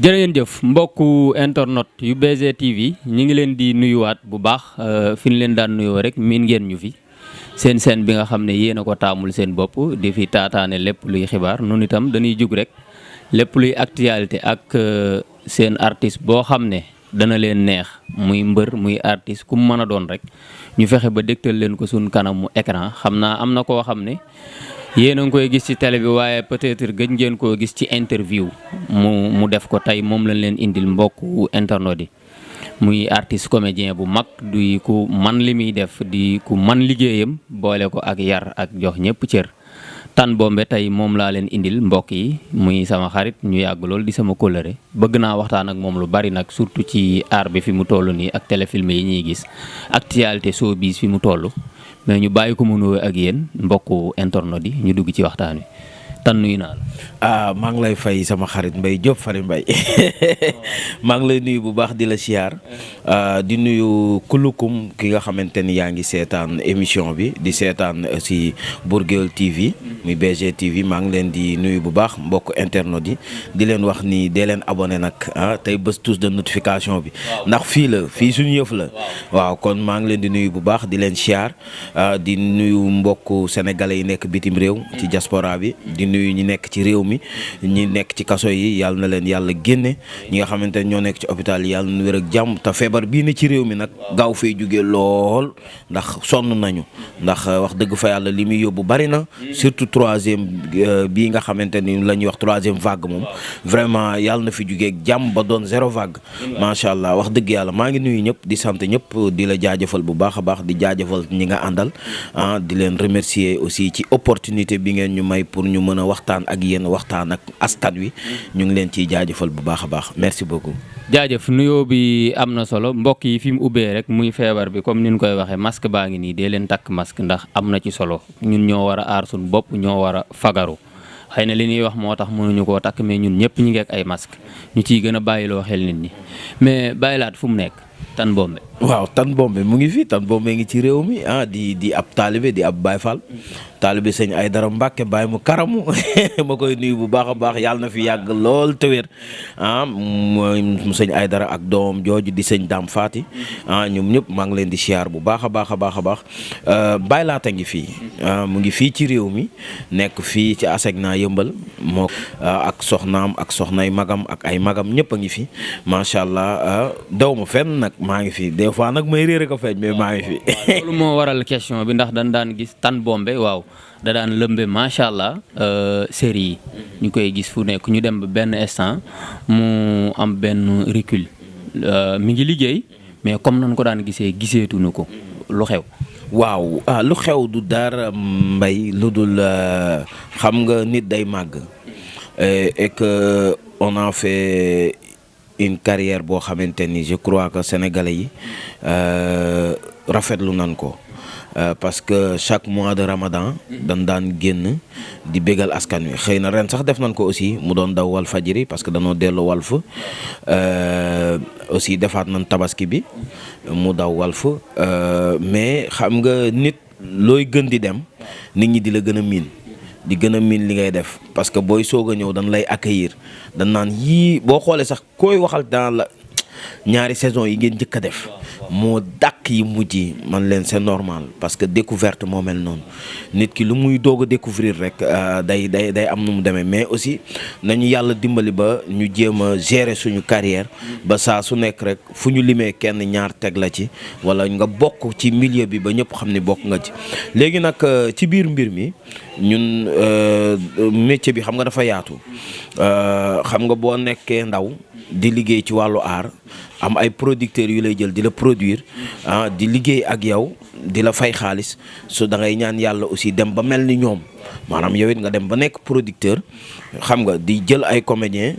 jërë ngeen jëf mbokku internet yu BG TV ñi ngi leen di nuyuwaat bu baax fi ñu leen daan nuyoo rek miin ngeen ñu fi seen bi nga xam ne yéen a ko taamul seen bopp di fi taataane lépp luy xibaar nun itam dañuy jug rek lépp luy actualité ak seen artiste boo xam ne dana leen neex muy mbër muy artiste ku mu mën a doon rek ñu fexe ba dégtal leen ko suñ kanamu écran xam naa am na koo xam ne yéen a ngi koy gis ci télé bi waaye peut-être gëj ngeen koo gis ci interview mu def ko tey moom lañ leen indil mbokku internet yi muy artiste comédien bu mag di ku man li muy def di ku man liggéeyam boole ko ak yar ak jox ñëpp cër Tane Bombe tey moom laa leen indil mbokk yi muy sama xarit ñu yàgg lool di sama kóllëre bëgg naa waxtaan ak moom lu bari nag surtout ci art bi fi mu toll nii ak téléfilm yi ñuy gis actualité showbiz fi mu toll mais ñu bàyyi ko mu nuyoo ak yéen mbokku internet yi ñu dugg ci waxtaan wi Tane nuyu naa la. maa ngi lay fay sama xarit Mbaye Diop Fary Mbaye maa ngi lay nuyu bu baax di la siyaar di nuyu kulukum ki nga xamante ni yaa ngi seetaan émission bi di seetaan aussi Bourgueul TV muy BG TV maa ngi leen di nuyu bu baax mbokk internet yi di leen wax ni dee leen abonné nag tey bés tous de notification bi ndax fii suñu yëf la waaw kon maa ngi leen di nuyu bu baax di leen siyaar di nuyu mbokk sénégalais yi nekk bitim réew ci diaspora bi di nuyu ñi nekk ci réew mi ñi nekk ci kaso yi yàlla na leen yàlla génne ñi nga xamante ne ñoo nekk ci hôpital yi yàlla na wér ak jàmm te feebar bii ne ci réew mi nag gaaw fay jógee lool ndax sonn nañu ndax wax dëgg fa yàlla li muy yóbbu bari na surtout troisième bii nga xamante ni la ñuy wax troisième vague moom vraiment yàlla na fi jógee ak jàmm ba doon zéro vague macha allah wax dëgg yàlla maa ngi nuyu ñëpp di sant ñëpp di la jaajëfal bu baax a baax di jaajëfal ñi nga àndal di leen remercier aussi ci opportunité bi ngeen ñu may pour ñu mën a waxtaan ak yéen waxtaan ak askan wi ñu ngi leen ciy jaajëfal bu baax a baax merci beaucoup. jaajëf nuyoo bi am na solo mbokk yi fi mu ubbee rek muy feebar bi comme ni ñu koy waxee masque baa ngi nii dee leen takk masque ndax am na ci solo ñun ñoo war a aar suñu bopp ñoo war a fagaru xëy na li ñuy wax moo tax mënuñu koo takk mais ñun ñëpp ñu ngi ak ay masque ñu ciy gën a bàyyiloo xel nit ñi mais bàyyilaat fu mu nekk Tane Bombe. waaw Tane Bombe mu ngi fi Tane Bombe ngi ci réew mi di ab taalibe di ab Baye Fall taalibe sëñ Aydara Mbàkke Baye mu karamu ma koy nuyu bu baax a baax yàlla na fi yàgg lool te wér mooy sëñ Aydara ak doomam jooju di sëñ Dame Faati ñoom ñëpp maa ngi leen di siyaar bu baax a baax a baax a baax Baye Laata ngi fii mu ngi fii ci réew mi nekk fii ci Asegna yëmbal moo ak soxnaam ak soxnay magam ak ay magam ñëpp a ngi fi macha allah daw ma fenn nag maa ngi fi des fois nag may réere ko feeñ mais maa ngi fi. loolu moo waral question bi ndax dañ daan gis Tane Bombe waaw da daan lëmbe macha allah série yi ñu koy gis fu nekk ñu dem ba benn instant mu am benn recul mi ngi liggéey mais comme nañ ko daan giseetuñu ko lu xew. waaw lu xew du dara mbay lu dul xam nga nit day màgg et que on a fait une carrière boo xamante ni je crois que sénégalais yi rafetlu nan ko parce que chaque mois de Ramadan dañ daan génn di bégal askan wi xëy na ren sax def nañ ko aussi mu doon daw wal fajiri parce que dañoo dellu Walf aussi defaat nañ tabaski bi mu daw Walf mais xam nga nit looy gën di dem nit ñi di la gën a miin di gën a miin li ngay def parce que booy soog a ñëw dañ lay accueillir dañ naan yii boo xoolee sax koy waxal dans la ñaari saison yi ngeen njëkk a def moo dàq yi mujj yi man leen c'est normal parce que découverte moo mel noonu nit ki lu muy doog a découvrir rek day am nu mu demee mais aussi nañu yàlla dimbali ba ñu jéem a gérer suñu carrière ba saa su nekk rek fu ñu limee kenn ñaar teg la ci wala nga bokk ci milieu bi ba ñëpp xam ni bokk nga ci léegi nag ci biir mbir mi ñun métier bi xam nga dafa yaatu xam nga boo nekkee ndaw di liggéey ci wàllu art am ay producteurs yu lay jël di la produire di liggéey ak yow di la fay xaalis su da ngay ñaan yàlla aussi dem ba mel ni ñoom maanaam yow it nga dem ba nekk producteur xam nga di jël ay comédiens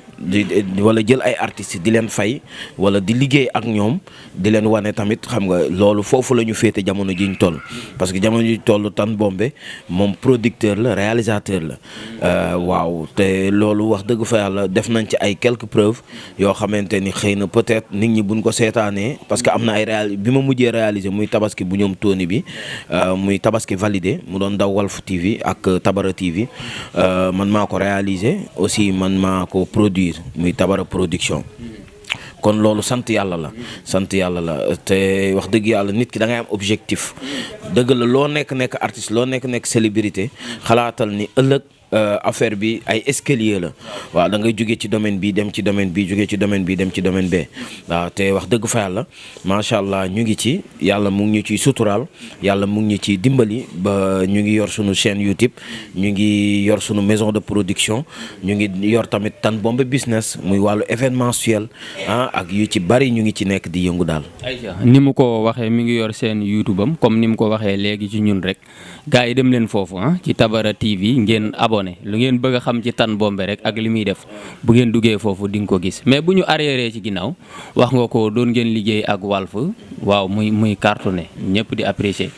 wala jël ay artistes di leen fay wala di liggéey ak ñoom di leen wane tamit xam nga loolu foofu la ñu féete jamono ji ñu toll parce que jamono ji ñu toll Tane Bombe moom producteur la réalisateur la waaw te loolu wax dëgg fa yàlla def nañ ci ay quelques preuves yoo xamante ni xëy na peut-être nit ñi buñ ko seetaanee parce que am na ay bi ma mujjee réaliser muy tabaski bu ñoom Tony bi muy tabaski validé mu doon daw Walf TV ak Tabara TV man maa ko réaliser aussi man maa ko produire muy Tabara production. kon loolu sant yàlla la te wax dëgg yàlla nit ki da ngay am objectif dëgg la loo nekk artiste loo nekk célébrité xalaatal ni ëllëg affaire bi ay escalier la waaw da ngay jóge ci domaine bi dem ci domaine bi jóge ci domaine bi dem ci domaine bee waaw te wax dëgg fa yàlla macha allah ñu ngi ci yàlla mu ngi ñu ciy suturaal yàlla mu ngi ñu ciy dimbali ba ñu ngi yor sunu chaîne YouTube ñu ngi yor sunu maison de production ñu ngi yor tamit Tan Bombe business muy wàllu événementiel ak yu ci bari ñu ngi ci nekk di yëngu daal. ni mu ko waxee mi ngi yor seen YouTube am comme ni mu ko waxee léegi ci ñun rek gars yi dem leen foofu ci Tabara TV ngeen lu ngeen bëgg a xam ci Tan Bombe rek ak li muy def bu ngeen duggee foofu di nga ko gis mais bu ñu arriéré ci ginnaaw wax nga ko doon ngeen liggéey ak Walf waaw muy cartonné ñëpp di apprécier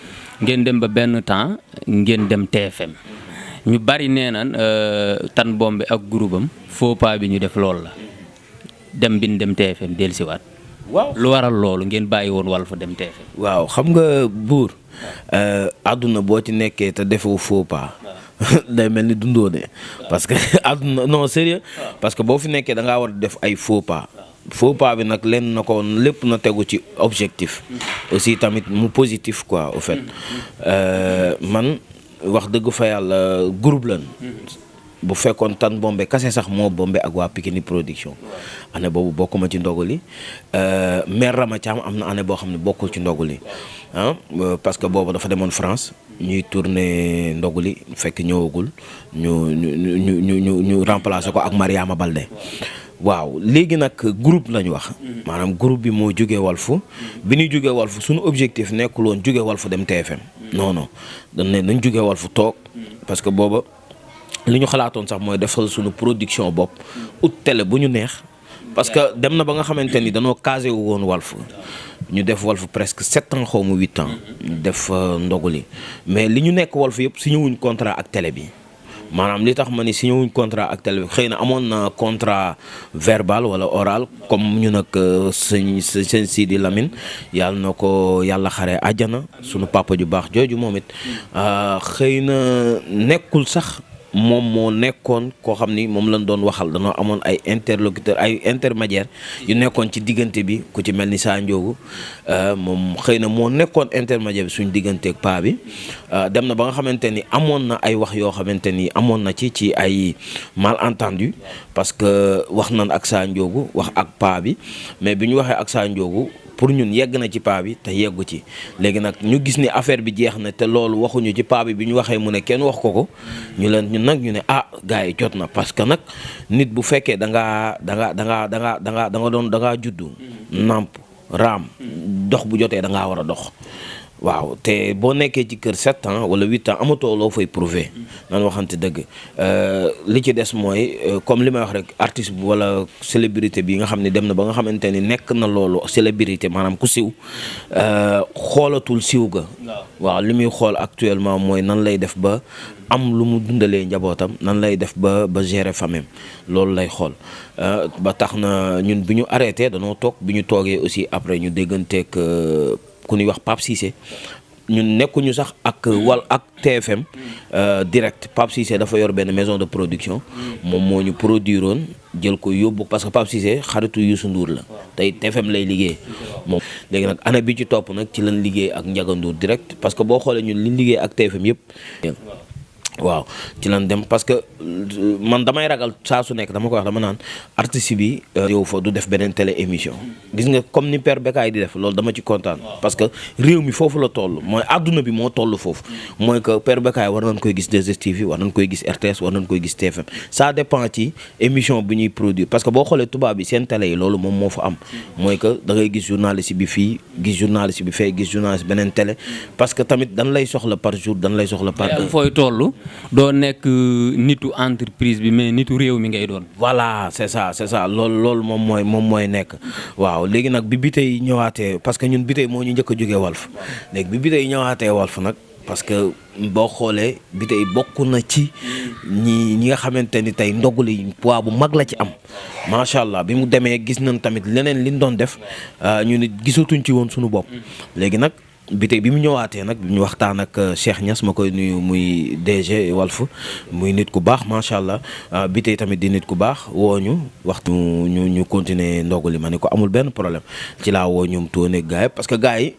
ngeen dem ba benn temps ngeen dem TFM ñu bari nee nan Tan Bombe ak groupe am faux pas bi ñu def loolu la dem bin dem TFM dellusiwaat. waaw lu waral loolu ngeen bàyyi woon Walf dem TFM. waaw xam nga buur àdduna boo ci nekkee te defoo faux pas day mel ni dundoo de parce que àdduna non sérieux parce que boo fi nekkee da ngaa war a def ay faux pas bi nag leen na ko lépp na tegu ci objectif aussi tamit mu positif quoi au fait man wax dëgg fa yàlla groupe lan bu fekkoon Tan Bombe kase sax moo bombe ak waa Pikini production année boobu bokkuma ci ndogali mère Rama Thiam am na année boo xam ne bokkul ci ndogali parce que boobu dafa demoon France ñuy tourner ndogali fekk ñëwagul ñu remplacer ko ak Mariama Balde waaw léegi nag groupe lañu wax maanaam groupe bi moo jógee Walf bi ñuy jógee Walf suñu objectif nekkul woon jógee Walf dem TFM non dañ ne nañ jógee Walf toog parce que booba li ñu xalaatoon sax mooy defal suñu production bopp ut télé bu ñu neex parce que dem na ba nga xamante ni dañoo casé wu woon Walf ñu def Walf presque 7 ans xaw ma 8 ans ñu def ndogali mais li ñu nekk Walf yëpp signé wuñ contrat ak télé bi maanaam li tax ma ni signé wuñ contrat ak télé bi xëy na amoon na contrat verbal wala oral comme ñu nag sëñ Sidi Lamine yàlla na ko yàlla xaree àjjana sunu papa ju baax jooju moom it xëy na nekkul sax moom moo nekkoon koo xam ni moom lañ doon waxal danoo amoon ay interlocuteur ay intermédiaire yu nekkoon ci diggante bi ku ci mel ni Sa Ndiogou moom xëy na moo nekkoon intermédiaire bi suñ digganteeg paa bi dem na ba nga xamante ni amoon na ay wax yoo xamante ni amoon na ci ay malentendu parce que wax nañ ak Sa Ndiogou wax ak paa bi mais bi ñu waxee ak Sa Ndiogou pour ñun yegg na ci paa bi te yeggu ci léegi nag ñu gis ni affaire bi jeex na te loolu waxuñu ci paa bi bi ñu waxee mu ne kenn wax ko ñu leen ñun nag ñu ne gars yi jot na parce que nag nit bu fekkee da ngaa juddu nàmp raam dox bu jotee da ngaa war a dox waaw te boo nekkee ci kër 7 ans wala 8 ans amatoo loo fay prouver nan waxante dëgg li ci des mooy comme li may wax rek artiste bu wala célébrité bi nga xam ne dem na ba nga xamante ni nekk na loolu célébrité maanaam ku siw xoolatul siw ga waaw li muy xool actuellement mooy nan lay def ba am lu mu dundalee njabootam nan lay def ba gérer famille loolu lay xool ba tax na ñun bi ñu arrêté danoo toog bi ñu toogee aussi après ñu dégganteeg ku ñuy wax Pape Cissé ñun nekkuñu sax ak TFM direct Pape Cissé dafa yor benn maison de production moom moo ñu produire woon jël ko yóbbu parce que Pape Cissé xaritu Youssou Ndour la tey TFM lay liggéey moom léegi nag année bi ci topp nag ci lañ liggéey ak Ndiaga Ndour direct parce que boo xoolee ñun liñ liggéey ak TFM yëpp waaw ci lan dem parce que man damay ragal saa su nekk dama ko wax dama naan artiste bi yow fa du def beneen télé émission gis nga comme ni Père Bécaye di def loolu dama ci kontaan parce que réew mi foofu la toll mooy àdduna bi moo toll foofu mooy que Père Bécaye war nañ koy gis 2STV war nañ koy gis RTS war nañ koy gis TFM ça dépend ci émission bi ñuy produire parce que boo xoolee tubaab bi seen télé yi loolu moom moo fa am mooy que da ngay gis journaliste bi fii gis journaliste bi fee gis journaliste beneen télé parce que tamit dañ lay soxla par jour dañ lay soxla par heure fooy toll doo nekk nitu entreprise bi mais nitu réew mi ngay doon. voilà c'est ça loolu moom mooy nekk waaw léegi nag bi Biteye ñëwaatee parce que ñun Biteye moo ñu njëkk a jógee Walf léegi bi Biteye ñëwaatee Walf nag parce que boo xoolee Biteye bokk na ci ñi nga xamante ni tey ndogali poids bu mag la ci am macha allah bi mu demee gis nañ tamit leneen liñ doon def ñu nit gisatuñ ci woon suñu bopp léegi nag bi tey bi mu ñëwaatee nag ñu waxtaan ak Cheikh Niass ma koy nuyu muy DG Walf muy nit ku baax macha allah bi tey tamit di nit ku baax woo ñu waxtu ñu continuer ndogu li ma ne ko amul benn problème ci laa woo ñoom Tony gars yi parce que gars yi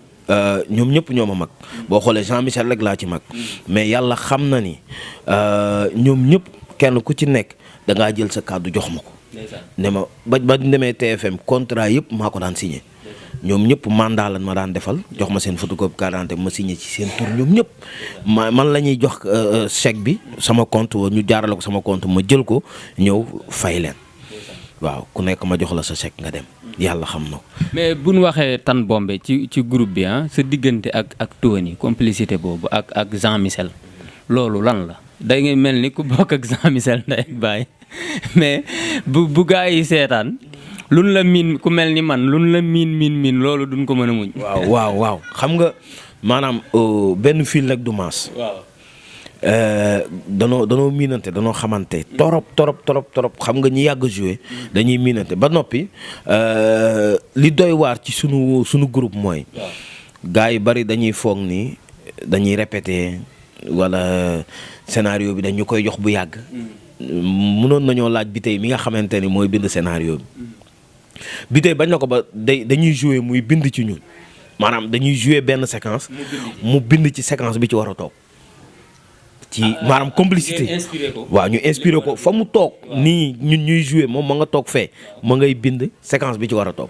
ñoom ñëpp ñoo ma mag boo xoolee Jean-Michel rek laa ci mag mais yàlla xam na ni ñoom ñëpp kenn ku ci nekk da ngaa jël sa kàddu jox ma ko. ne ma ba demee TFM contrat yëpp maa ko daan signé. ñoom ñëpp mandat lan ma daan defal jox ma seen photocopie carte d'identité ma signé ci seen tur ñoom ñëpp man la ñuy jox chèque bi sama compte ñu jaarale ko sama compte ma jël ko ñëw fay leen waaw ku nekk ma jox la sa chèque nga dem yàlla xam na ko. mais bu ñu waxee Tan Bombé ci groupe bi sa diggante ak Tony complicité boobu ak Jean-Michel loolu lan la day ngay mel ni ku bokk ak Jean-Michel ndey ak baay mais bu gaa yi seetaan. luñ la miin ku mel ni man luñ la miin loolu duñ ko mën a muñ. waaw xam nga maanaam benn fil nag du maas. waaw. danoo miinante danoo xamante torop xam nga ñi yàgg joué dañuy miinante ba noppi li doy waar ci sunu groupe mooy. gars yi bari dañuy foog ni dañuy répété wala scénario bi dañu koy jox bu yàgg. mënoon nañoo laaj bi tey mi nga xamante ni mooy bind scénario bi. bi tey bañ na ko ba dañuy jouer muy bind ci ñun maanaam dañuy jouer benn séquence mu bind ci séquence bi ci war a toog ci maanaam complicité waaw ñu inspiré ko fa mu toog nii ñun ñuy jouer moom ma nga toog fee ma ngay bind séquence bi ci war a toog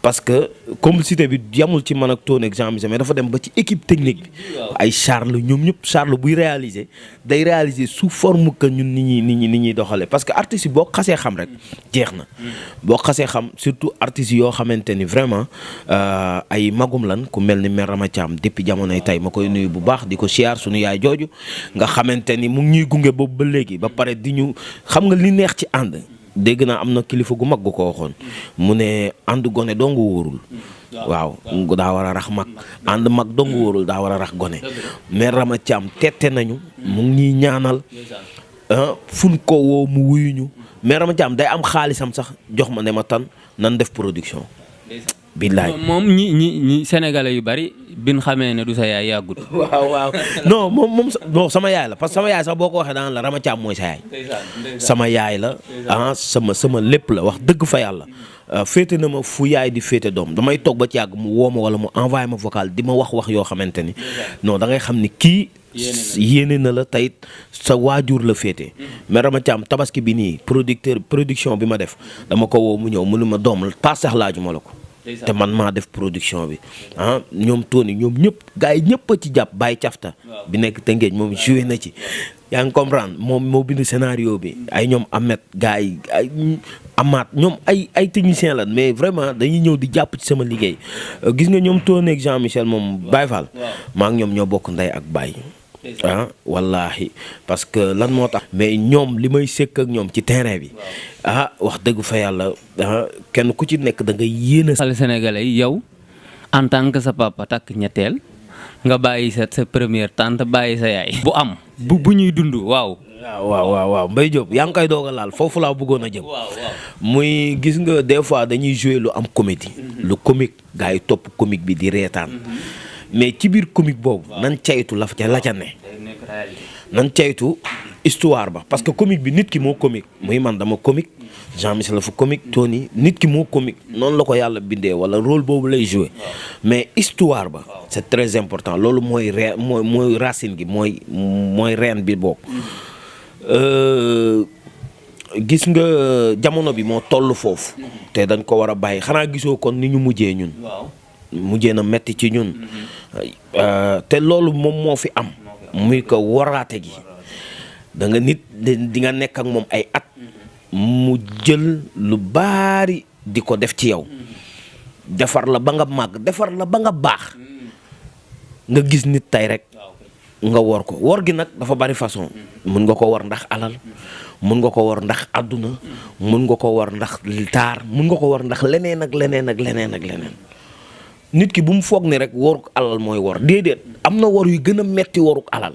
parce que complicité bi yamul ci man ak Tony ak Jean-Michel mais dafa dem ba ci équipe technique bi ay Charles ñoom ñëpp Charles buy réaliser day réaliser sous forme que ñun ni ñuy doxalee parce que artistes yi boo xasee xam rek jeex na boo xasee xam surtout artistes yoo xamante ni vraiment ay magum lan ku mel ni Mère Rama Thiam depuis jamonoy tey ma koy nuyu bu baax di ko siyaar suñu yaay jooju nga xamante ni mu ngi ñuy gunge boobu ba léegi ba pare di ñu xam nga li neex ci ànd dégg naa am na kilifa gu mag gu ko waxoon mu ne ànd gone dong wóorul waaw daa war a rax mag ànd mag dong wóorul daa war a rax gone mais Rama Thiam tette nañu mu ngi ñuy ñaanal fun ko woo mu wuyuñu mais Rama Thiam day am xaalisam sax jox ma ne ma Tan nan def production billaay moom ñi sénégalais yu bari bin xamee ne du sa yaay yàggut. waaw non moom non sama yaay la parce que sama yaay sax boo ko waxee daan la Rama Thiam mooy sa yaay. sama yaay la sama lépp la wax dëgg fa yàlla. féete na ma fu yaay di féete doom damay toog ba ci yàgg mu woo ma wala mu envoyé ma vocal di ma wax yoo xamante ni non da ngay xam ni kii. yéene na la tayit sa waajur la féete. mais Rama Thiam tabaski bi nii production bi ma def dama ko woo mu ñëw mu ne ma doom pas sax laaju ma la ko. te man maa def production bi ñoom Tony ñoom ñëpp gars yi ñëpp a ci jàpp Baye Cafta bi nekk Tëngéej moom joué na ci yaa ngi comprendre moom moo bind scénario bi ay ñoom Ahmed gars yi ay Amath ñoom ay technicien la mais vraiment dañuy ñëw di jàpp ci sama liggéey gis nga ñoom Tony ak Jean-Michel moom Baye Fall maa ngi ñoom ñoo bokk ndey ak Baye wallaahi parce que lan moo tax mais ñoom li may sëkk ak ñoom ci terrain bi wax dëgg fa yàlla kenn ku ci nekk da nga yéene xale sénégalais yi yow en tant que sa papa takk ñetteel nga bàyyi sa première tante bàyyi sa yaay bu am bu ñuy dund waaw Mbaye Diop yaa ngi koy doog a laal foofu laa bëggoon a jëm muy gis nga des fois dañuy jouer lu am comédie lu comique gars yi topp comique bi di reetaan mais ci biir comique boobu nan caytu la ca ne nan caytu histoire ba parce que comique bi nit ki moo comique muy man dama comique Jean-Michel la fa comique Tony nit ki moo comique noonu la ko yàlla bindee wala rôle boobu lay jouer mais histoire ba c'est très important loolu mooy mooy racine gi mooy reen bi bokk gis nga jamono bi moo toll foofu te dañ ko war a bàyyi xanaa gisoo kon ni ñu mujjee ñun mujjee na metti ci ñun te loolu moom moo fi am muy ko waraate gi da nga nit di nga nekk ak moom ay at mu jël lu baari di ko def ci yow defar la ba nga màgg defar la ba nga baax nga gis nit tey rek nga wor ko wor gi nag dafa bari façon mun nga ko war ndax alal mun nga ko war ndax àdduna mun nga ko war ndax taar mun nga ko war ndax leneen ak leneen nit ki bu mu foog ni rek waruk alal mooy wor déedéet am na wor yu gën a metti waruk alal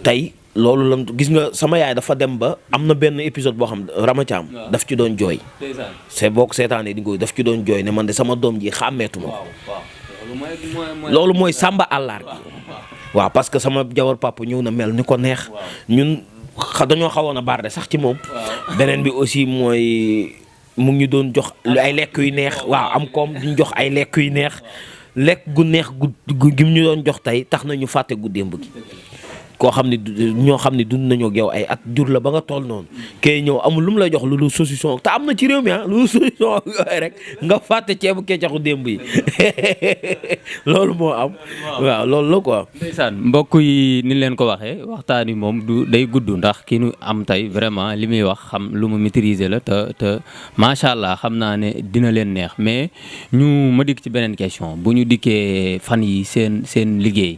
tey loolu lan gis nga sama yaay dafa dem ba am na benn épisode boo xam Rama Thiam daf ci doon jooy c'est boo ko seetaanee di nga daf ci doon jooy ne man de sama doom ji xàmmeetuma ko loolu mooy sàmba àllaar gi waaw parce que sama jawar papa ñëw na mel ni ko neex ñun dañoo xawoon a barde sax ci moom beneen bi aussi mooy mu ngi doon jox ay lekk yu neex waaw am koom duñ jox ay lekk yu neex lekk gu neex gu gi ñu doon jox tey tax na ñu fàtte gu démb gi koo xam ne ñoo xam ne dund nañoo ak yow ay at jur la ba nga toll noonu kay ñëw amul lu mu lay jox lu dul saucisson te am na ci réew mi lu dul saucisson yooyu rek nga fàtte ceebu keccaxu démb yi loolu moo am waaw loolu la quoi. ndeysaan mbokk yi ni leen ko waxee waxtaan wi moom du day gudd ndax ki nu am tey vraiment li muy wax xam lu mu maîtriser la te macha allah xam naa ne dina leen neex mais ñu ma dikk ci beneen question bu ñu dikkee fan yi seen liggéey.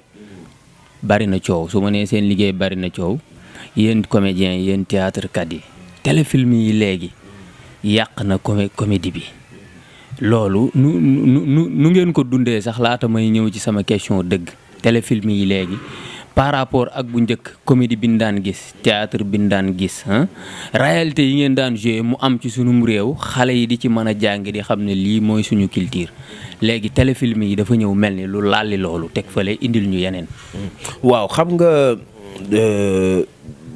bari na coow su ma nee seen liggéey bari na coow yéen comédiens yéen théâtre kat yi téléfilm yi léegi yàq na comédie bi loolu nu ngeen ko dundee sax laata may ñëw ci sama question dëgg téléfilm yi léegi par rapport ak bu njëkk comédie bi ñu daan gis théâtre bi ñu daan gis réalité yi ngeen daan joué mu am ci sunum réew xale yi di ci mën a jàng di xam ne lii mooy suñu culture léegi téléfilm yi dafa ñëw mel ni lu lalli loolu teg fale indil ñu yeneen. waaw xam nga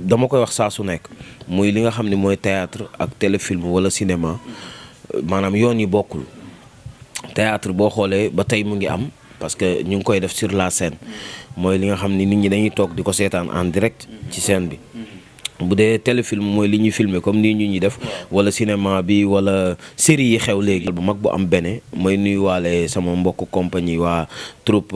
dama koy wax saa su nekk muy li nga xam ne mooy théâtre ak téléfilm wala cinéma maanaam yoon yi bokkul théâtre boo xoolee ba tey mu ngi am parce que ñu ngi koy def sur la scène mooy li nga xam ni nit ñi dañuy toog di ko seetaan en direct ci scène bi. bu dee téléfilm mooy li ñuy filmer comme nii ñu ñuy def wala cinéma bi wala série yi xew léegi bu mag bu am bene mooy nuyuwaale sama mbokk compagnie waa troupe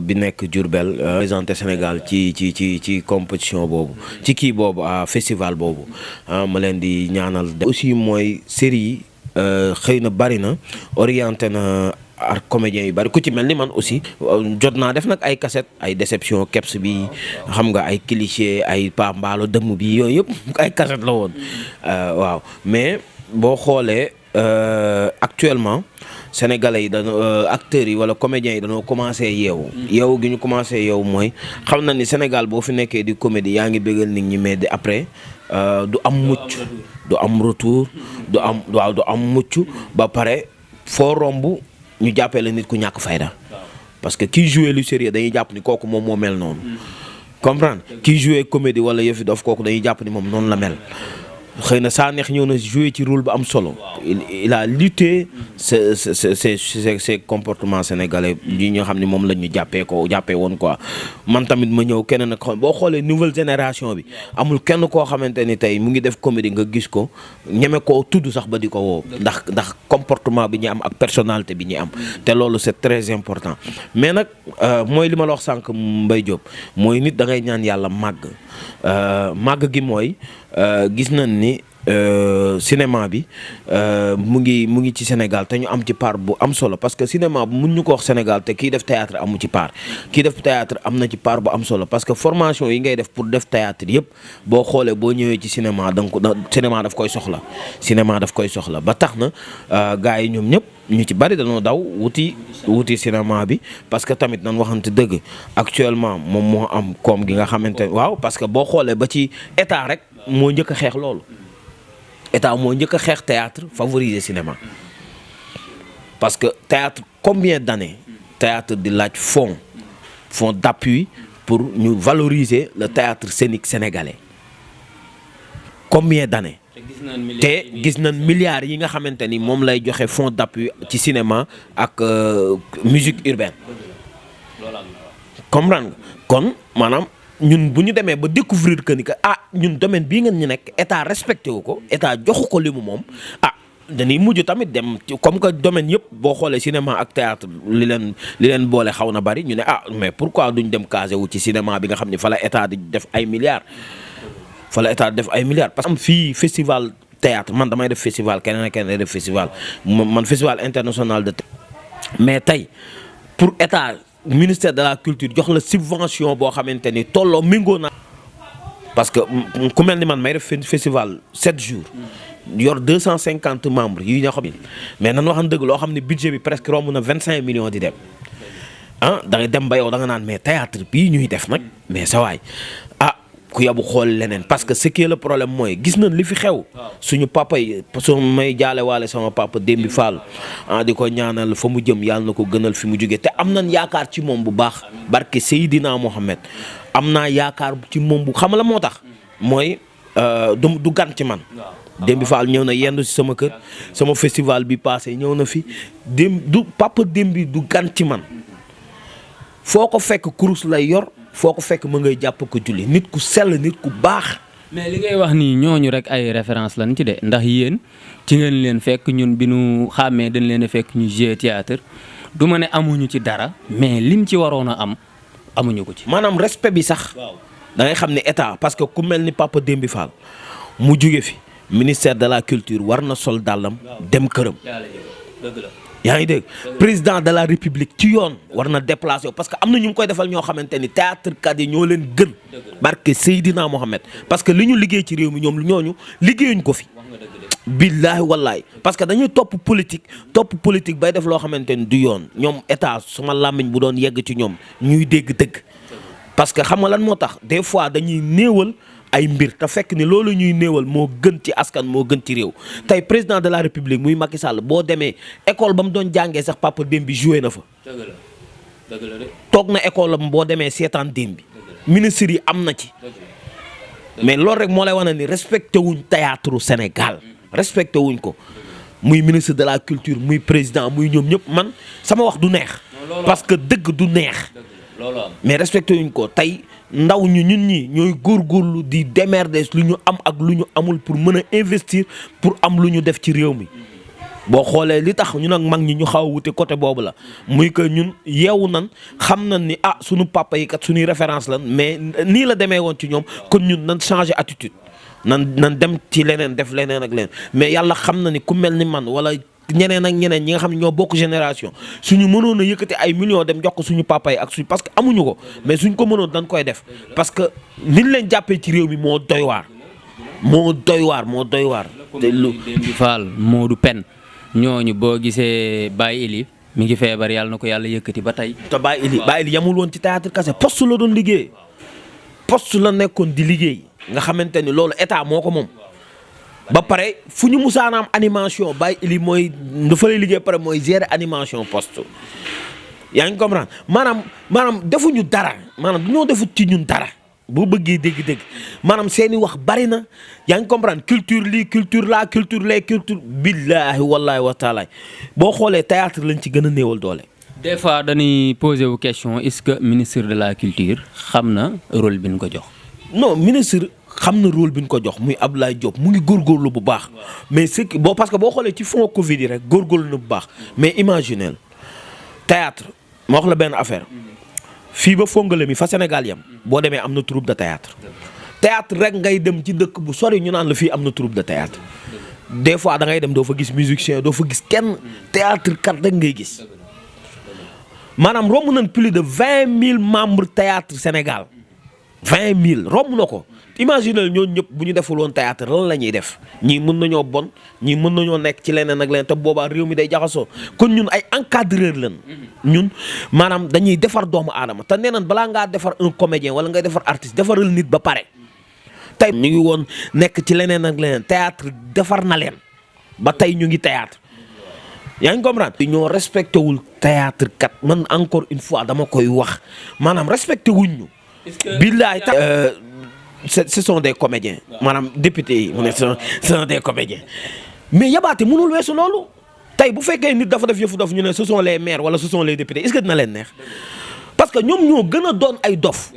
bi nekk Diourbel présenté Sénégal ci compétition boobu ci kii boobu festival boobu ma leen di ñaanal aussi mooy série yi xëy na bari na orienté na ak comédiens yu bari ku ci mel ni man aussi jot naa def nag ay cassette ay déception keps bi xam nga ay cliché ay pa mbaalo dëmm bi yooyu yëpp ay cassette la woon waaw mais boo xoolee actuellement sénégalais yi dañoo acteurs yi wala comédiens yi dañoo commencé yeewu yeewu gi ñu commencé yeewu mooy xam na ni Sénégal boo fi nekkee di comédie yaa ngi bëggal nit ñi mais de après du am mucc du am retour du am mucc ba pare foo romb ñu jàppee la nit ku ñàkk fayda parce que kii joué lu sérieux dañuy jàpp ni kooku moom moo mel noonu comprendre kii joué comédie wala yëfi dof kooku dañuy jàpp ni moom noonu la mel xëy na saa neex ñëw na joué ci rôle bu am solo il a lutté ces comportements sénégalais yi ñoo xam ne moom la ñu jàppee woon quoi man tamit ma ñëw keneen ak boo xoolee nouvelle génération bi amul kenn koo xamante ni tey mu ngi def comédie nga gis ko ñeme koo tudd sax ba di ko woo ndax comportement bi ñu am ak personnalité bi ñu am te loolu c'est très important mais nag mooy li ma la wax sànq Mbaye Diop mooy nit da ngay ñaan yàlla màgg gi mooy gis nañ ni cinéma bi mu ngi ci Sénégal te ñu am ci part bu am solo parce que cinéma bu mun ñu ko wax Sénégal te kii def théâtre amu ci part kii def théâtre am na ci part bu am solo parce que formation yi ngay def pour def théâtre yëpp boo xoolee boo ñëwee ci cinéma donc cinéma daf koy soxla ba tax na gars yi ñoom ñëpp ñu ci bari dañoo daw wuti cinéma bi parce que tamit nan waxante dëgg actuellement moom moo am koom gi nga xamante waaw parce que boo xoolee ba ci état rek moo njëkk a xeex loolu état moo njëkk a xeex théâtre favoriser cinéma parce que théâtre combien d'années théâtre di laaj fonds d'appui pour ñu valoriser le théâtre scénique sénégalais combien d'années te gis nañ milliards yi nga xamante ni moom lay joxe fonds d'appui ci cinéma ak musique urbaine comprendre nga kon maanaam ñun bu ñu demee ba découvrir que ni que ñun domaine bii ngeen ñu nekk état respecté wu ko état joxu ko li mu moom dañuy mujj tamit dem comme que domaine yëpp boo xoolee cinéma ak théâtre li leen boole xaw na bari ñu ne mais pourquoi duñ dem casé wu ci cinéma bi nga xam ne fa la état di def ay milliards parce que am fii festival théâtre man damay def festival keneen ak keneen day def festival man festival international de mais tey pour état ministère de la culture jox la subvention boo xamante ni tolloo méngoo na parce que ku mel ni man may def festival 7 jours yor 250 membres yi ñoo xam ne mais nan waxan dëgg loo xam ne budget bi presque romb na 25 millions di dem da ngay dem ba yow da nga naan mais théâtre bii ñuy def nag mais sa waay ku yabu xool leneen parce que ce qui est le problème mooy gis nañ li fi xew suñu papa yi su may jaale waale sama papa Dembi Fall di ko ñaanal fa mu jëm yàlla na ko gënal fi mu jógee te am nañ yaakaar ci moom bu baax barke Seydina Mohamed am naa yaakaar ci moom bu xam la moo tax mooy du gan ci man Dembi Fall ñëw na yendu si sama kër sama festival bi passé ñëw na fi du papa Dembi du gan ci man foo ko fekk kurus lay yor foo ko fekk ma ngay jàpp ko julli nit ku sell nit ku baax. mais li ngay wax nii ñooñu rek ay référence lañ ci de ndax yéen ci ngeen leen fekk ñun bi nu xàmmee dañ leen a fekk ñu jouer théâtre du ma ne amuñu ci dara mais lim ci waroon a am amuñu ko ci. maanaam respect bi sax da ngay xam ne état parce que ku mel ni papa Dembi Fall mu jóge fi ministère de la culture war na sol dàllam dem këram. yaa ngi dégg président de la république ci yoon war na déplacé parce que am na ñu ngi koy defal ñoo xamante ni théâtre kat yi ñoo leen gën barke Seydina Mohamed parce que li ñu liggéey ci réew mi ñoom ñooñu liggéeyuñ ko fi billaahi wallaahi parce que dañuy topp politique bay def loo xamante ni du yoon ñoom état suma làmmiñ bu doon yegg ci ñoom ñuy dégg dëgg parce que xam nga lan moo tax des fois dañuy néewal ay mbir te fekk ni loolu ñuy néewal moo gën ci askan moo gën ci réew tey président de la république muy Macky Sall boo demee école ba mu doon jàngee sax papa Dembi joué na fa. dëgg la de. toog na école am boo demee seetaan Dembi. ministre yi am na ci. mais loolu rek moo lay wane ni respecté wuñ théâtre Sénégal. respecté wuñ ko muy ministre de la culture muy président muy ñoom ñëpp man sama wax du neex. parce que dëgg du neex. mais respecté wuñ ko tey. ndaw ñu ñun ñi ñooy góorgóorlu di démerder lu ñu am ak lu ñu amul pour mën a investir pour am lu ñu def ci réew mi boo xoolee li tax ñun ak mag ñi ñu xaw a wute côté boobu la muy que ñun yeewu nan xam nañ ni suñu papa yi kat suñuy référence lan mais nii la demee woon ci ñoom kon ñun nan changer attitude nan dem ci leneen def leneen ak leneen mais yàlla xam na ni ku mel ni man wala ñeneen ak ñeneen ñi nga xam ne ñoo bokk génération suñu mënoon a yëkkati ay millions dem jox ko suñu papa yi ak suñu parce que amuñu ko mais suñ ko mënoon dañ koy def parce que niñ leen jàppee ci réew mi moo doy waar. te lu Dembi Fall Modou Pen ñooñu boo gisee Baye Ili mi ngi feebar yàlla na ko yàlla yëkkati ba tey. te Baye Ili yamul woon ci théâtre kase poste la doon liggéey poste la nekkoon di liggéey nga xamante ni loolu état moo ko moom. ba pare fu ñu musaanaam animation Baye Ili mooy dafa lay liggéey pare mooy gérer animation poste yaa ngi comprendre maanaam defuñu dara maanaam dañoo defut ci ñun dara boo bëggee dégg-dégg maanaam seeni wax bari na yaa ngi comprendre culture lii culture la culture les culture billaahi wallaahi wa taala boo xoolee théâtre lañ ci gën a néewal doole. des fois dañuy posé wu question est-ce que ministre de la culture xam na rôle bi ñu ko jox. non ministre. xam na rôle bi ñu ko jox muy Abdoulaye Diop mu ngi góorgóorlu bu baax mais parce que boo xoolee ci fond Covid yi rek góorgóorlu na bu baax mais imaginez théâtre ma wax la benn affaire fii ba Fongole mi fa Sénégal yam boo demee am na troupe de théâtre rek ngay dem ci dëkk bu sori ñu naan la fii am na troupe de théâtre des fois da ngay dem doo fa gis musicien doo fa gis kenn théâtre kat rek ngay gis maanaam romb nañ plus de 20 000 membres théâtre Sénégal 20 000 romb na ko. imagine ñooñu ñëpp bu ñu deful woon théâtre lan la ñuy def ñii mën nañoo bon ñii mën nañoo nekk ci leneen ak leneen te boobaa réew mi day jaxasoo kon ñun ay encadreur lañ ñun maanaam dañuy defar doomu aadama te nee nañ balaa ngaa defar un comédien wala ngay defar artiste defaral nit ba pare. tey ñu ngi woon nekk ci leneen ak leneen théâtre defar na leen ba tey ñu ngi théâtre yaa ngi comprendre. ñoo respecté wul théâtre kat man encore une fois dama koy wax maanaam respecté wuñ ñu. billaay ce sont des comédiens maanaam député yi mu ne ce sont des comédiens mais yabaate mënul weesu loolu tey bu fekkee nit dafa def yëfu dof ñu ne ce sont les maires wala ce sont les députés est-ce que dina leen neex parce que ñoom ñoo gën a doon ay dof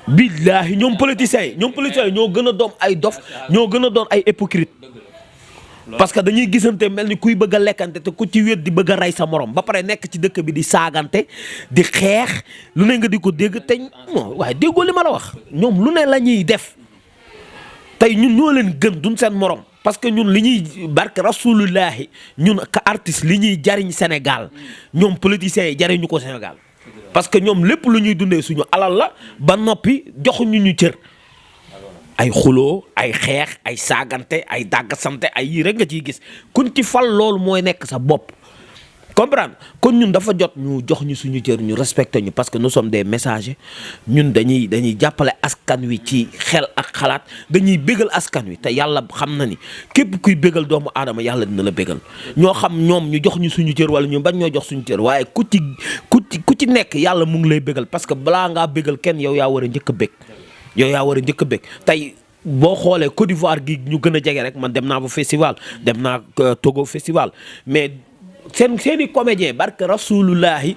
billaahi ñoom politiciens yi ñoo gën a doon ay dof ñoo gën a doon ay hypocrite parce que dañuy gisante mel ni kuy bëgg a lekkante te ku ci wét di bëgg a rey sa morom ba pare nekk ci dëkk bi di saagante di xeex lu ne nga di ko dégg te non waaye déggoo li ma la wax ñoom lu ne la ñuy def tey ñun ñoo leen gën duñ seen morom parce que ñun li ñuy barke rasulullahi ñun ka artiste li ñuy jariñ Sénégal ñoom politiciens yi jariñu ko Sénégal parce que ñoom lépp lu ñuy dundee suñu alal la ba noppi joxuñu ñu cër. ay xuloo ay xeex ay saagante ay dàggasante ay yii rek nga ciy gis kun ci fal loolu mooy nekk sa bopp comprendre kon ñun dafa jot ñu jox ñu suñu cër ñu respecté ñu parce que nous sommes des messagers ñun dañuy jàppale askan wi ci xel ak xalaat dañuy bégal askan wi te yàlla xam na ni képp kuy bégal doomu aadama yàlla dina la bégal ñoo xam ñoom ñu jox ñu suñu cër wala ñu bañ ñoo jox suñu cër waaye ku ci nekk yàlla mu ngi lay bégal parce que balaa ngaa bégal kenn yow yaa war a njëkk a bég tey boo xoolee Côte d'Ivoire gi ñu gën a jege rek man dem naa ba festival dem naa Togo festival mais seeni comédien barke rasulullahi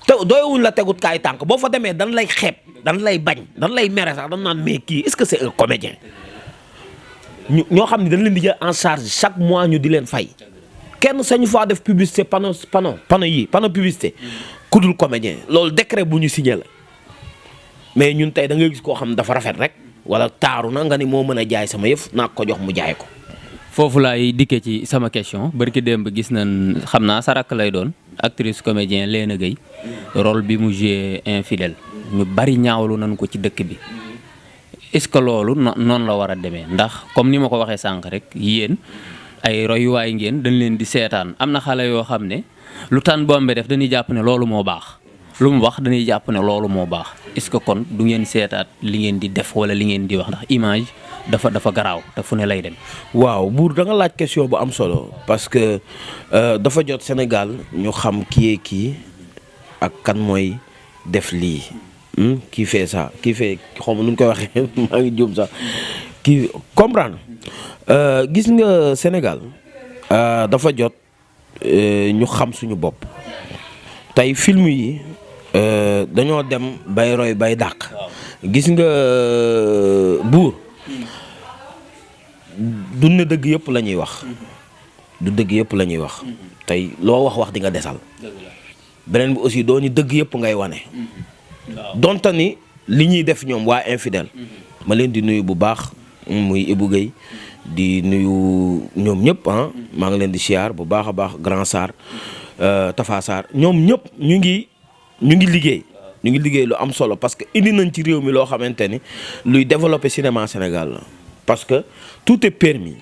te doyowuñ la tegut kaay tànk boo fa demee dan lay xeeb dan lay bañ dan lay mere sax dan naan mais kii est-ce que c'est un comédien ñoo xam ne dañ leen di jël en charge chaque mois ñu di leen fay kenn sañu faa def publicité panneau publicité ku dul comédien loolu décret bu ñu signé la mais ñun tey da ngay gis koo xam dafa rafet rek wala taaru na nga ni moo mën a jaay sama yëf naa ko jox mu jaay ko. foofu laay dikkee ci sama question barki démb gis nañ xam naa sa rakk lay doon actrice comédien Léna Gueye rôle bi mu joué infidèle ñu bari ñaawlu nañ ko ci dëkk bi est-ce que loolu noonu la war a demee ndax comme ni ma ko waxee sànq rek yéen ay royuwaay ngeen dañ leen di seetaan am na xale yoo xam ne lu Tan Bombe def dañuy jàpp ne loolu moo baax lu mu wax dañuy jàpp ne loolu moo baax est-ce que kon du ngeen seetaat li ngeen di def wala li ngeen di wax ndax image dafa garaaw te fu ne lay dem. waaw buur da nga laaj question bu am solo parce que dafa jot Sénégal ñu xam kii ak kan mooy def lii kii fait ça kii fait xaw ma nu ñu koy waxee maa ngi juum sax kii comprendre gis nga Sénégal dafa jot ñu xam suñu bopp tey film yi dañoo dem bay roy bay dàq gis nga buur du ne dëgg yëpp la ñuy wax du dëgg yëpp la ñuy wax tey loo wax di nga desal beneen bi aussi doo ni dëgg yëpp ngay wane donte ni li ñuy def ñoom waa infidèle ma leen di nuyu bu baax muy Ibou Guèye di nuyu ñoom ñëpp maa ngi leen di siyaar bu baax a baax Grand Sarr Tafa Sarr ñoom ñëpp ñu ngi liggéey lu am solo parce que indi nañ ci réew mi loo xamante ni luy développer cinéma Sénégal la parce que tout est permis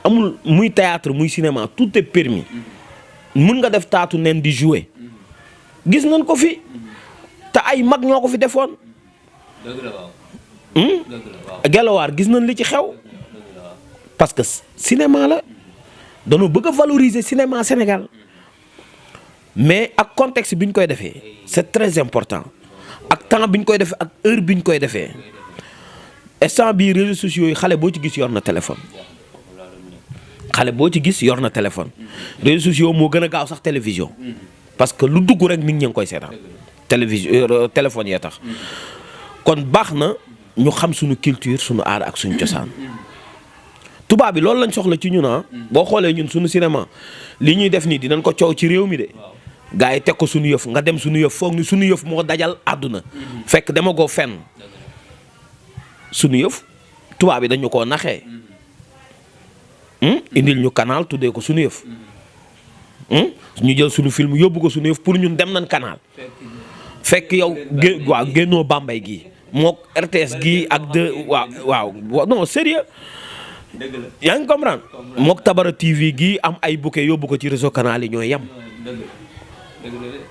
amul muy théâtre muy cinéma tout est permis mën nga def taatu nen di jouer gis nañ ko fi te ay mag ñoo ko fi defoon Gelawaar gis nañ li ci xew parce que cinéma la dañoo bëgg a valoriser cinéma Sénégal mais ak contexte bi ñu koy defee c'est très important ak temps bi ñu koy defee ak heure bi ñu koy defee instant bii réseaux sociaux yi xale boo ci gis yor na téléphone réseaux sociaux moo gën a gaaw sax télévision parce que lu dugg rek nit ñi ngi koy seetaan téléphone yee tax kon baax na ñu xam suñu culture suñu aada ak suñu cosaan tubaab bi loolu lañ soxla ci ñun boo xoolee ñun suñu cinéma li ñuy def nii dinañ ko coow ci réew mi de gars yi teg ko suñu yëf nga dem suñu yëf foog ni suñu yëf moo dajal àdduna fekk demagoo fenn suñu yëf tubaab bi dañu koo naxee indil ñu canal tuddee ko suñu yëf ñu jël suñu film yóbbu ko suñu yëf pour ñun dem nañ canal fekk yow génnoo Bambey gii mook RTS gii ak waaw non sérieux yaa ngi comprendre mook Tabara TV gii am ay bouquet yóbbu ko ci réseau canal yi ñooy yem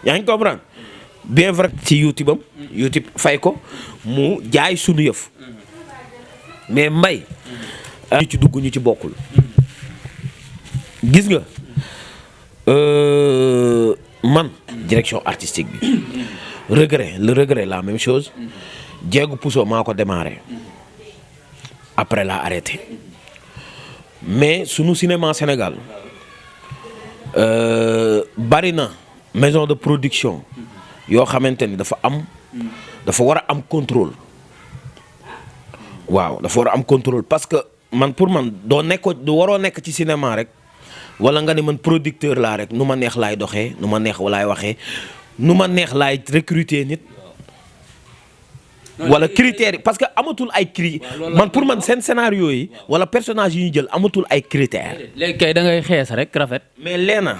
yaa ngi comprendre bien vrai ci YouTube fay ko mu jaay sunu yëf mais mbay ñu ci dugg ñu ci bokkul gis nga man direction artistique bi le regret la même chose Jéegu Pouso maa ko démarré après laa arrêté mais sunu cinéma Sénégal bari na maison de production yoo xamante ni dafa war a am contrôle waaw dafa war a am contrôle parce que pour man du waroo nekk ci cinéma rek wala nga ne man producteur laa rek nu ma neex laay doxee nu ma neex laay waxee nu ma neex laay recruter nit wala critères yi parce que amatul ay pour man seen scénario yi wala personnage yi ñu jël amatul ay critères. léegi kay da ngay xees rek rafet. mais leena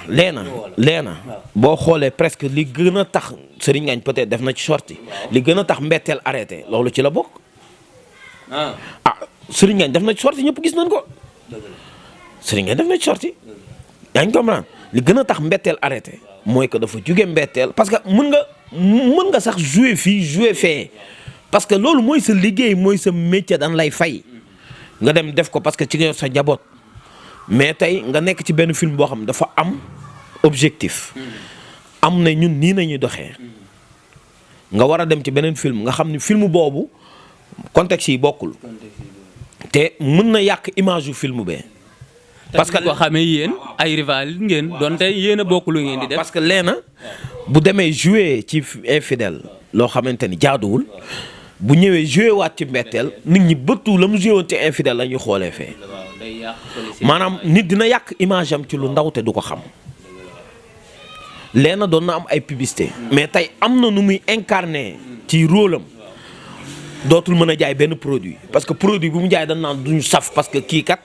boo xoolee presque li gën a tax Serigne Ngagne peut-être def na ci sorti li gën a tax mbetteel arrêté loolu ci la bokk. Serigne Ngagne def na ci sorti ñëpp gis nañ ko. Serigne Ngagne def na ci sorti yaa ngi comprendre li gën a tax mbetteel arrêté mooy que dafa jóge mbetteel parce que mën nga sax jouer fii jouer fee parce que loolu mooy sa liggéey mooy sa métier dañ lay fay nga dem def ko parce que ci nga yor sa njaboot mais tey nga nekk ci benn film boo xam dafa am objectif am na ñun nii nañuy doxee nga war a dem ci beneen film nga xam ni film boobu contexte yi bokkul te mën na yàq image yu film bee parce que ko xamee yéen ay rival ngeen donte yéen a bokk lu ngeen di def. parce que leena bu demee jouer ci infidèle loo xamante ni jaaduwul bu ñëwee jouer waat ci mbetteel nit ñi bëttu la mu jouer woon ci infidèle la ñuy xoolee fee maanaam nit dina yàq image am ci lu ndaw te du ko xam leena doon na am ay publicité mais tey am na nu muy incarné ci rôle am dootul mën a jaay benn produit parce que produit bu mu jaay dañ naan duñu saf parce que kii kat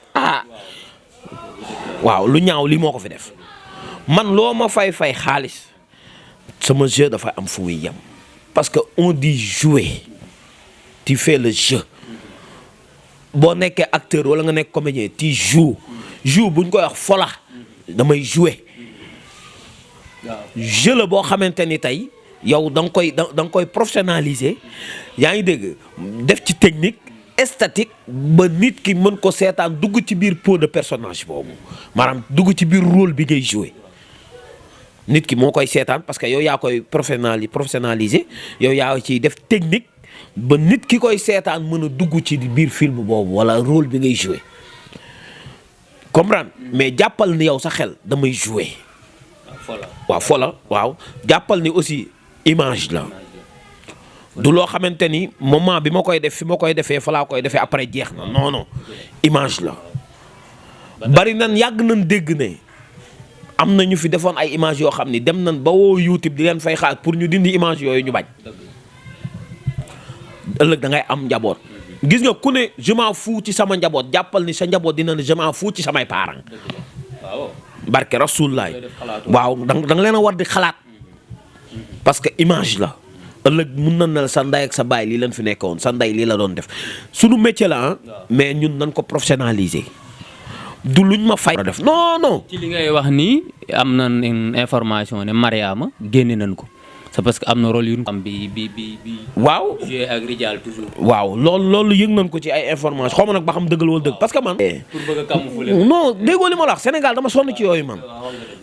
waaw lu ñaaw lii moo ko fi def man loo ma fay xaalis sama jeu dafa am fu muy yem parce que on dit jouer tu fais le jeu boo nekkee acteur wala nga nekk comédien tu joues bu ñu koy wax fola damay jouer jeu la boo xamante ni tey yow da nga koy professionnaliser yaa ngi dégg def ci technique statique ba nit ki mën ko seetaan dugg ci biir peau de personnage boobu maanaam dugg ci biir rôle bi ngay jouer nit ki moo koy seetaan parce que yow yaa koy professionnaliser yow yaa ciy def technique ba nit ki koy seetaan mën a dugg ci biir film boobu wala rôle bi ngay jouer comprendre mais jàppal ni yow sa xel damay jouer waaw fola waaw jàppal ni aussi image la du loo xamante ni moment bi ma koy def fi ma koy defee fa laa koy defee après jeex na non image la bari nan yàgg nañ dégg ne am na ñu fi defoon ay image yoo xam ni dem nañ ba woo YouTube di leen fay xaar pour ñu dindi image yooyu ñu bañ ëllëg da ngay am njaboot gis nga ku ne je m'en fous ci sama njaboot jàppal ni sa njaboot dina ne je m'en fous ci samay parents barke Rasulullah waaw da nga leen a war di xalaat parce que image la ëllëg mun na ne sa ndey ak sa baay lii leen fi nekkoon sa ndey lii la doon def sunu métier la mais ñun nañ ko professionnaliser du luñ ma fay def non. ci li ngay wax nii am na information ne Mariama génne nañ ko c'est parce que am na rôle yu am bi. waaw joué ak Rijal toujours. waaw loolu yëg nañ ko ci ay information xaw ma nag ba xam dëggal wala dëgg parce que man. pour bëgg a camoufler. non déggoo li ma la wax Sénégal dama sonn ci yooyu man.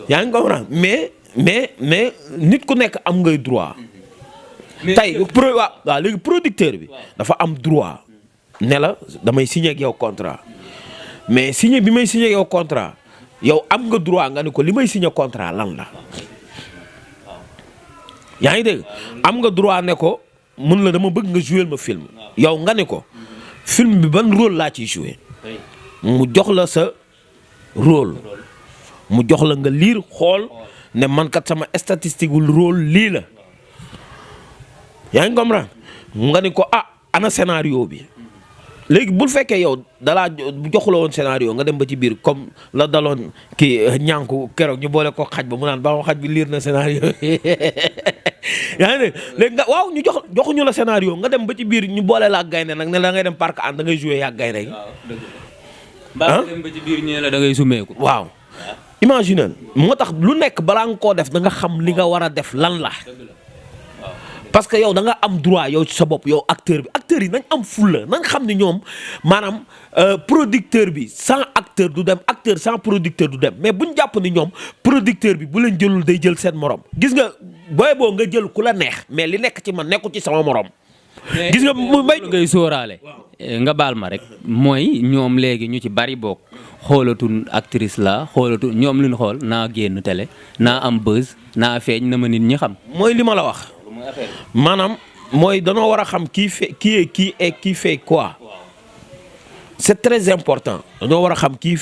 yaa ngi comprendre mais nit ku nekk am ngay droit. tey waaw léegi producteur bi dafa am droit ne la damay signé ak yow contrat mais signé bi may signé ak yow contrat yow am nga droit nga ne ko li may signé contrat lan la yaa ngi dégg am nga droit ne ko mun la dama bëgg nga jouer ma film yow nga ne ko film bi ban rôle laa ciy jouer mu jox la sa rôle mu jox la nga liir xool ne man kat sama statistique wul rôle lii la yaa ngi comprendre nga ni ko ana scénario bi léegi bul fekkee yow dalaa joxula woon scénario nga dem ba ci biir comme la daloon kii ñànku keroog ñu boole ko xaj ba mu naan ba xaj bi liir na scénario yaa ngi ne léegi nga waaw ñu joxuñu la scénario nga dem ba ci biir ñu boole la ak gaynde nag ne la ngay dem parc an da ngay jouer yaa gaynde gi dem ba ci biir ñu la da ngay sumeeku waaw imagine moo tax lu nekk balaa nga koo def da nga xam li nga war a def lan la parce que yow da nga am droit yow ci sa bopp yow acteur yi nañ am fulla nañ xam ne ñoom maanaam producteur bi sans acteur du dem acteur sans producteur du dem mais buñ jàpp ni ñoom producteur bi bu leen jëlul day jël seen morom gis nga booy boo nga jël ku la neex mais li nekk ci man nekku ci sama morom. gis nga mu may ngay sóoraale nga baal ma rek mooy ñoom léegi ñu ci bari bokk xoolatu actrice la xoolatu ñoom lu ñu xool naa génn télé naa am buzz naa feeñ na ma nit ñi xam. mooy li ma la wax. maanaam mooy danoo war a xam qui fait quoi c'est très important dañoo war a xam qui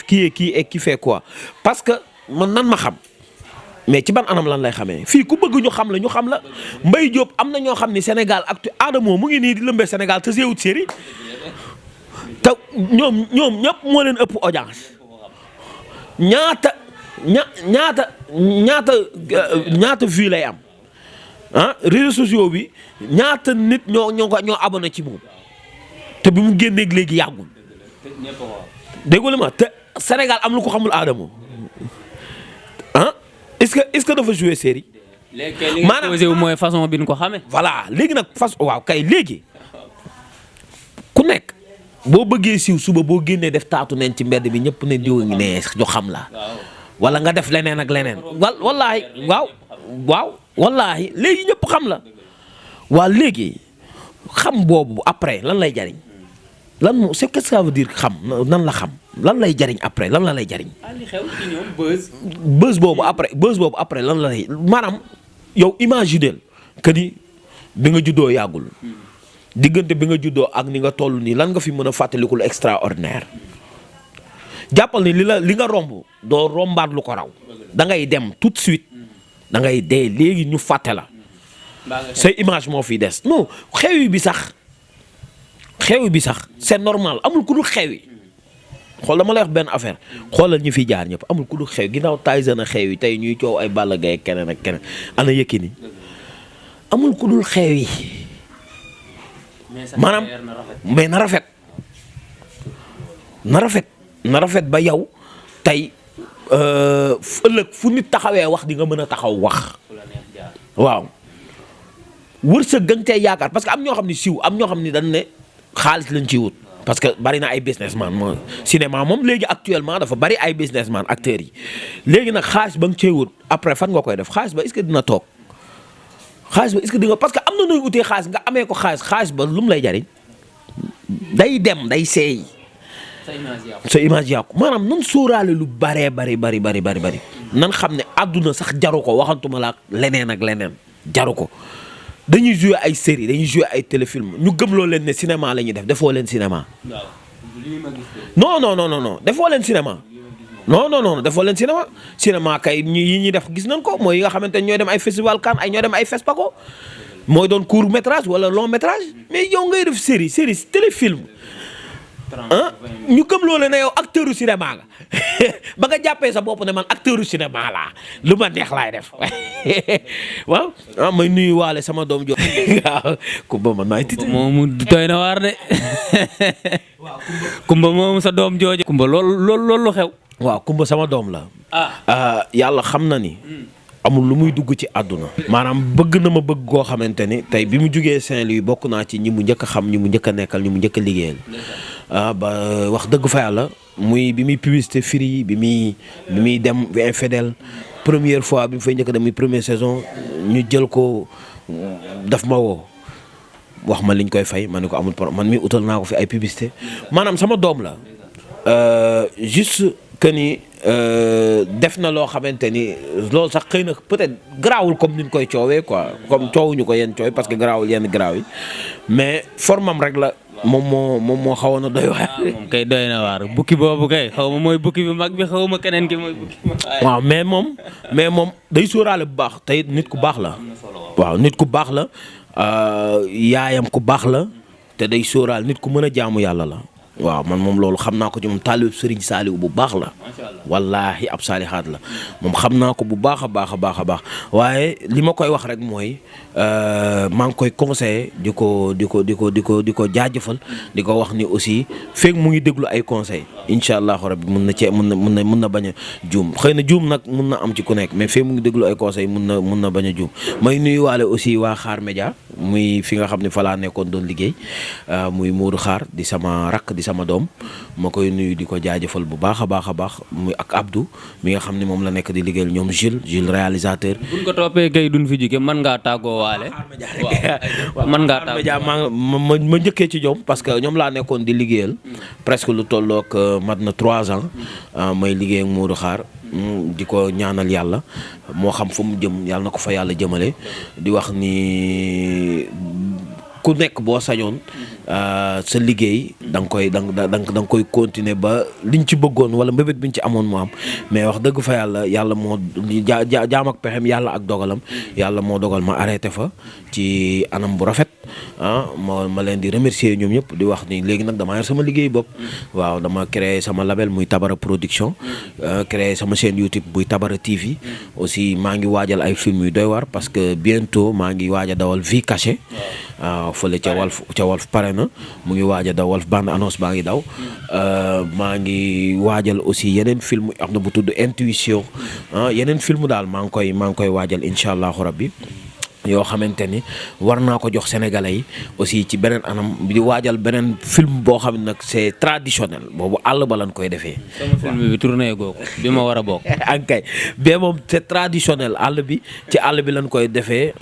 fait quoi parce que man nan ma xam mais ci ban anam lan lay xamee fii ku bëgg ñu xam la Mbaye Diop am na ñoo xam ni Sénégal actu Adamo mu ngi nii di lëmbee Sénégal te seewut série te ñoom ñëpp moo leen ëpp audience ñaata vues lay am réseaux sociaux bi ñaata nit ñoo abonné ci moom te bi mu génneeg léegi yàggul déggu li ma te Sénégal am lu ko xamul Adamo est-ce que dafa jouer série. léegi li nga posé wu mooy façon bi ñu ko xamee. voilà léegi nag waaw kay léegi ku nekk boo bëggee siiw suba boo génnee def taatu neen ci mbedd bi ñëpp ne diw ngi ne ñu xam la. wala nga def leneen ak leneen. wallaahi waaw wallaahi léegi ñëpp xam la. waa léegi xam boobu après lan lay jariñ lan moo c'est qu'est-ce que ça veut dire xam nan la xam lan lay jariñ après lan la lay jariñ. li xew ci ñoom buzz boobu après lan la lay maanaam yow imagineel que ni bi nga juddoo yàggul diggante bi nga juddoo ak ni nga toll nii lan nga fi mën a fàttalikul extraordinaire jàppal ni li nga romb doo rombaat lu ko raw da ngay dem tout de suite da ngay dee léegi ñu fàtte la. say image moo fi des non xewi bi sax c'est normal amul ku dul xewi xool dama lay wax benn affaire xoolal ñi fi jaar ñëpp amul ku dul xew ginnaaw Tyson a xewi tey ñuy coow ay Balla Gaye keneen ak keneen ana Yékini amul ku dul xewi maanaam mais na rafet ba yow tey ëllëg fu nit taxawee wax di nga mën a taxaw wax waaw wërsëg gën tey yaakaar parce que am ñoo xam ne siiw am ñoo xam ne dañ ne xaalis lañ ciy wut parce que bari na ay businessman moom cinéma moom léegi actuellement dafa bari ay businessman acteurs yi léegi nag xaalis ba nga cee wut après fan nga koy def xaalis ba est-ce que dina toog xaalis ba est-ce que di nga parce que am na nooy utee xaalis nga amee ko xaalis ba lu mu lay jariñ day dem day seey sa image yàqu maanaam nan sóoraale lu bari nan xam ne àdduna sax jaru ko waxantuma la ak leneen jaru ko dañuy jouer ay série dañuy jouer ay téléfilm ñu gëmloo leen ne cinéma la ñuy def defoo leen cinéma. non defoo leen cinéma. non defoo leen cinéma kay yi ñuy def gis nañ ko mooy yi nga xamante ne ñooy dem ay festival Cannes ñooy dem ay Fespaco mooy doon court métrage wala long métrage mais yow ngay def série téléfilm. ñu gëm loole ne yow acteur u cinéma nga ba nga jàppee sa bopp ne man acteur u cinéma laa lu ma neex laay def waaw may nuyu waale sama doom jo waaw Kumba man maay titi moomu doy na waar de Kumba moom sa doom jooju Kumba loolu xew waaw Kumba sama doom la yàlla xam na ni amul lu muy dugg ci àdduna maanaam bëgg na ma bëgg goo xamante ni tey bi mu jugee Saint-Louis bokk naa ci ñi mu njëkk a xam ñi mu njëkk a nekkal ñi mu njëkk a liggéeyal ba wax dëgg fa yàlla muy bi muy publicité Free bi muy dem Infidèle première fois bi mu fay njëkk a dem muy première saison ñu jël ko daf ma woo wax ma liñ koy fay ma ne ko amul problème man mi utal naa ko fi ay publicité maanaam sama doom la juste que ni def na loo xamante ni loolu sax xëy na peut-être garaawul comme ni ñu koy coowee quoi comme coowuñu ko yenn coow parce que garaawul yenn garaaw yi mais formam rek la moom moo xawoon a doy waar. moom kay doy na waar bukki boobu kay xaw ma mooy bukki bi mag bi xaw ma keneen ki mooy bukki. waaw mais moom day sóoraale bu baax tey nit ku baax la. waaw nit ku baax la yaayam ku baax la te day sóoraal nit ku mën a jaamu yàlla la. waaw man moom loolu xam naa ko ci moom taalibe Serigne Saliou bu baax la wallaahi ab saalihaat la moom xam naa ko bu baax a baax waaye li ma koy wax rek mooy maa ngi koy conseillé di ko jaajëfal di ko wax ni aussi feeg mu ngi déglu ay conseil incha allahu rabbi mun na bañ a juum xëy na juum nag mun na am ci ku nekk mais feeg mu ngi déglu ay conseil mun na bañ a juum may nuyuwaale aussi waa Xaar Média muy fi nga xam ne fa laa nekkoon doon liggéey muy Modou Xaar di sama rakk di sama doom ma koy nuyu di ko jaajëfal bu baax a baax muy ak Abdou mi nga xam ne moom la nekk di liggéeyal ñoom Jules réalisateur. buñ ko toppee kay duñ fi jóge mën ngaa tàggoo waale. waaw mën ngaa tàggoo ma njëkkee ci ñoom parce que ñoom laa nekkoon di liggéeyal presque lu tollook mat na 3 ans may liggéey ak Modou Xaar di ko ñaanal yàlla moo xam fu mu jëm yàlla na ko fa yàlla jëmale di wax ni ku nekk boo sañoon sa liggéey da nga koy continuer ba liñ ci bëggoon wala mbébét biñ ci amoon moo am mais wax dëgg fa yàlla moo jaam ak pexem yàlla ak dogalam yàlla moo dogal ma arrêté fa ci anam bu rafet ma leen di remercier ñoom ñëpp di wax ni léegi nag damaa yor sama liggéey bopp. waaw dama créé sama label muy Tabara production. créé sama chaîne YouTube buy Tabara TV. aussi maa ngi waajal ay film yu doy war parce que bientôt maa ngi waaj a dawal Vie cachée. waaw fële ca Walf pare na mu ngi waaj a daw Walf bande annonce baa ngi daw. maa ngi waajal aussi yeneen film am na bu tudd Intuition. yeneen film daal maa ngi koy waajal incha allahu rabbi yoo xamante ni war naa ko jox sénégalais yi aussi ci beneen anam di waajal beneen film boo xam ne nag c'est traditionnel boobu àll ba lañ koy defee. sama film bi tourné googu bi ma war a bokk. ak kay bee moom c'est traditionnel àll bi ci àll bi lañ koy defee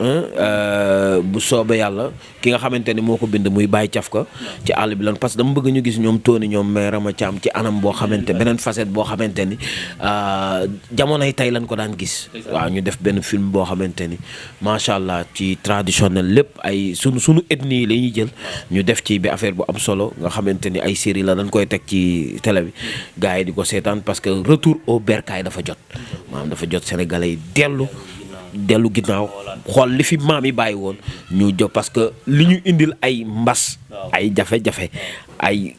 bu soobee yàlla ki nga xamante ni moo ko bind muy Baye Cafka ci àll bi lan parce que dama bëgg ñu gis ñoom Tony ñoom mais Rama Thiam ci anam boo xamante beneen facette boo xamante ni jamonoy tey lañ ko daan gis. waaw ñu def benn film boo xamante ni macha allah. ci traditionnel lépp ay sunu ethnie yi la ñuy jël ñu def ci bi affaire bu am solo nga xamante ni ay série la dañ koy teg ci télé bi gars yi di ko seetaan parce que retour au bercail dafa jot maanaam dafa jot sénégalais yi dellu ginnaaw xool li fi maam yi bàyyi woon ñu jóg parce que li ñu indil ay mbas ay jafe-jafe ay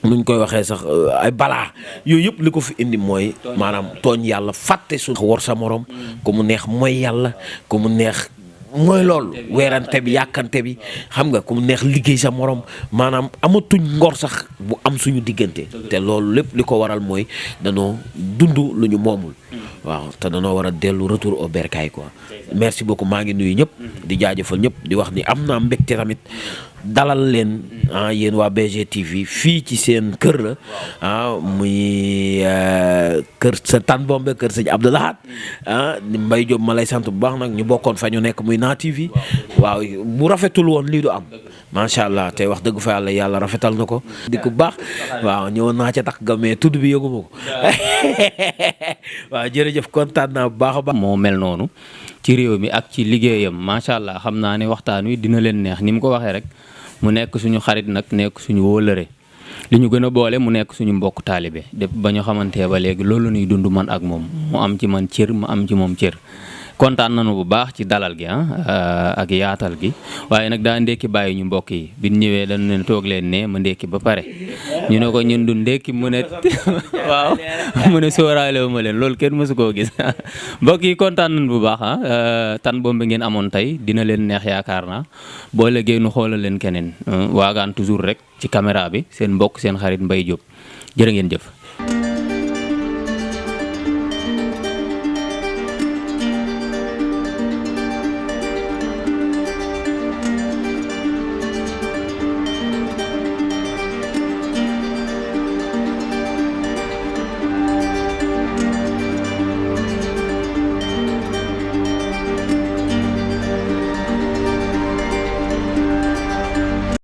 nuñ koy waxee sax ay balaa yooyu yëpp li ko fi indi mooy maanaam tooñ yàlla fàtte su wor sa morom ku mu neex mooy yàlla ku mu neex mooy loolu weerante bi yàkkante bi xam nga ku mu neex liggéey sa morom maanaam amatuñ ngor sax bu am suñu diggante te loolu lépp li ko waral mooy danoo dund lu ñu moomul waaw te danoo war a dellu retour au bercail quoi. merci beaucoup maa ngi nuyu ñëpp di jaajëfal ñëpp di wax ni am naa mbégte tamit dalal leen yéen waa BGTV fii ci seen kër la muy kër sa Tan Bombe kër sëñ Abdou Lahad Mbaye Diop ma lay sant bu baax nag ñu bokkoon fa ñu nekk muy Naa TV waaw bu rafetul woon lii du am macha allah te wax dëgg fa yàlla rafetal na ko di ko baax waaw ñëwoon naa ca tax ga mais tudd bi yëguma ko waaw jërëjëf kontaan naa bu baax a baax. moo mel noonu ci réew mi ak ci liggéeyam macha allah xam naa ne waxtaan wi dina leen neex ni mu ko waxee rek mu nekk suñu xarit nag nekk suñu wóolëre li ñu gën a boole mu nekk suñu mbokk taalibe def ba ñu xamante ba léegi loolu ñuy dund man ak moom mu am ci man cër mu am ci moom cër. kontaan nañu bu baax ci dalal gi ak yaatal gi waaye nag daa ndekki bàyyi ñu mbokk yi bi ñu ñëwee dañu leen toog leen ne ma ndekki ba pare ñu ne ko ñun du ndekki mu ne waaw mu ne sóoraale wu ma leen loolu kenn mësu koo gis mbokk yi kontaan nañu bu baax Tan Bombe ngeen amoon tey dina leen neex yaakaar naa boo léegi nu xoolal leen keneen waagaan toujours rek ci caméra bi seen mbokk seen xarit Mbaye Diop jërë ngeen jëf.